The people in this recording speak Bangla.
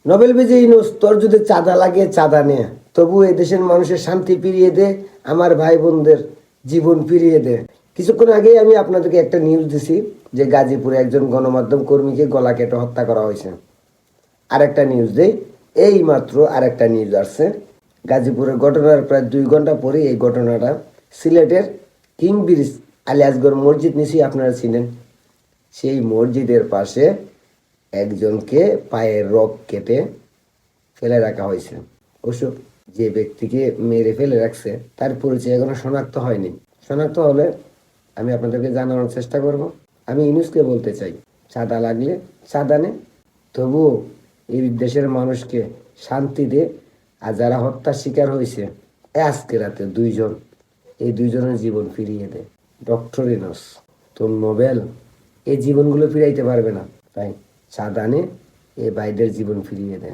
নোবেল বিজয়ী ইউনূস, তোর যদি চাঁদা লাগে চাঁদা নে, তবু এই দেশের মানুষের শান্তি ফিরিয়ে দে, আমার ভাই বোনদের জীবন ফিরিয়ে দে। কিছুক্ষণ আগেই আমি আপনাদেরকে একটা নিউজ দিছি যে গাজীপুরে একজন গণমাধ্যম কর্মীকে গলা কেটে হত্যা করা হয়েছে। আরেকটা নিউজ দেই, এই মাত্র আরেকটা নিউজ আসছে। গাজীপুরের ঘটনার প্রায় 2 ঘন্টা পরে এই ঘটনাটা সিলেটের কিং ব্রিজ আলিয়াসগড় মসজিদ নিশ্চয়ই আপনারা চিনেন, সেই মসজিদের পাশে একজনকে পায়ের রগ কেটে ফেলে রাখা হয়েছে। অবশ্য যে ব্যক্তিকে মেরে ফেলে রাখছে তার পরিচয় এখনো শনাক্ত হয়নি। শনাক্ত হলে আমি আপনাদেরকে জানানোর চেষ্টা করব। আমি ইউনূসকে বলতে চাই, চাঁদা লাগলে চাঁদা নে, তবুও এই দেশের মানুষকে শান্তি দে। আর যারা হত্যার শিকার হয়েছে আজকে রাতে 2 জন, এই 2 জনের জীবন ফিরিয়ে দে। ডক্টর ইউনূস, তোর নোবেল এই জীবনগুলো ফিরাইতে পারবে না, তাই চাঁদা নে, এই ভাইদের জীবন ফিরিয়ে দে।